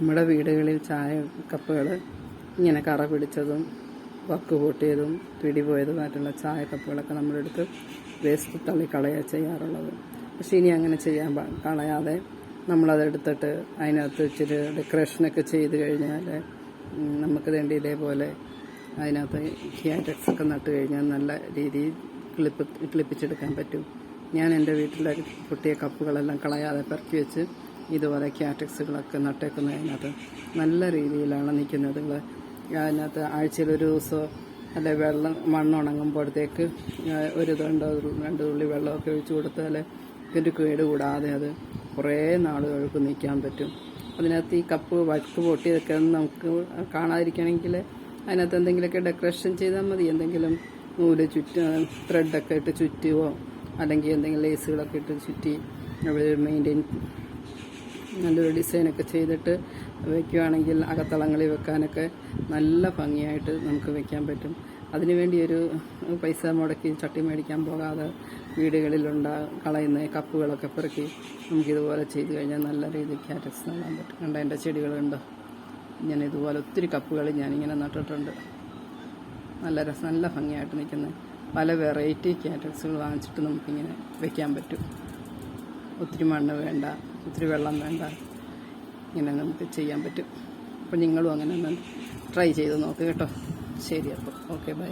നമ്മുടെ വീടുകളിൽ ചായ കപ്പുകൾ ഇങ്ങനെ കറ പിടിച്ചതും വക്ക് പൊട്ടിയതും പിടി പോയതുമായിട്ടുള്ള ചായ കപ്പുകളൊക്കെ നമ്മളെടുത്ത് വേസ്റ്റ് തള്ളിക്കളയുക ചെയ്യാറുള്ളത്. പക്ഷേ ഇനി അങ്ങനെ കളയാതെ നമ്മളതെടുത്തിട്ട് അതിനകത്ത് ഇച്ചിരി ഡെക്കറേഷനൊക്കെ ചെയ്ത് കഴിഞ്ഞാൽ നമുക്ക് വേണ്ടി ഇതേപോലെ അതിനകത്ത് ക്യാറ്റക്സ് ഒക്കെ നട്ട് കഴിഞ്ഞാൽ നല്ല രീതിയിൽ കിളിപ്പിച്ചെടുക്കാൻ പറ്റും. ഞാൻ എൻ്റെ വീട്ടിലെ പൊട്ടിയ കപ്പുകളെല്ലാം കളയാതെ പെറുക്കി വെച്ച് ഇതുപോലെ ക്യാറ്റക്സുകളൊക്കെ നട്ടേക്കുന്നതിനകത്ത് നല്ല രീതിയിലാണ് നിൽക്കുന്നത്. അതിനകത്ത് ആഴ്ചയിൽ ഒരു ദിവസമോ അല്ലെ മണ്ണുണങ്ങുമ്പോഴത്തേക്ക് ഒരു 2 തുള്ളി വെള്ളമൊക്കെ ഒഴിച്ചു കൊടുത്താൽ ഇതിൻ്റെ കേട് കൂടാതെ അത് കുറേ നാളുകൾക്ക് നിൽക്കാൻ പറ്റും. അതിനകത്ത് ഈ കപ്പ് വക്ക് പൊട്ടിയതൊക്കെ നമുക്ക് കാണാതിരിക്കണമെങ്കിൽ അതിനകത്ത് എന്തെങ്കിലുമൊക്കെ ഡെക്കറേഷൻ ചെയ്താൽ മതി. എന്തെങ്കിലും നൂല് ത്രെഡൊക്കെ ഇട്ട് ചുറ്റുകയോ അല്ലെങ്കിൽ എന്തെങ്കിലും ലേസുകളൊക്കെ ഇട്ട് ചുറ്റി മെയിൻറ്റെയിൻ നല്ലൊരു ഡിസൈനൊക്കെ ചെയ്തിട്ട് വയ്ക്കുകയാണെങ്കിൽ അകത്തളങ്ങളിൽ വെക്കാനൊക്കെ നല്ല ഭംഗിയായിട്ട് നമുക്ക് വയ്ക്കാൻ പറ്റും. അതിനുവേണ്ടി ഒരു പൈസ മുടക്കി ചട്ടി മേടിക്കാൻ പോകാതെ കളയുന്ന കപ്പുകളൊക്കെ പെറുക്കി നമുക്കിതുപോലെ ചെയ്ത് കഴിഞ്ഞാൽ നല്ല രീതിയിൽ ക്യാറ്റക്സ് നടാൻ പറ്റും. കണ്ട എൻ്റെ ചെടികളുണ്ട്. ഞാൻ ഇതുപോലെ ഒത്തിരി കപ്പുകൾ ഞാനിങ്ങനെ നട്ടിട്ടുണ്ട്. നല്ല ഭംഗിയായിട്ട് നിൽക്കുന്ന പല വെറൈറ്റി ക്യാറ്റക്സുകൾ വാങ്ങിച്ചിട്ട് നമുക്കിങ്ങനെ വയ്ക്കാൻ പറ്റും. ഒത്തിരി മണ്ണ് വേണ്ട, ഒത്തിരി വെള്ളം വേണ്ട, ഇങ്ങനെ നമുക്ക് ചെയ്യാൻ പറ്റും. അപ്പോൾ നിങ്ങളും അങ്ങനെ ഒന്ന് ട്രൈ ചെയ്ത് നോക്ക് കേട്ടോ. ശരി, അപ്പോൾ ഓക്കെ, ബൈ.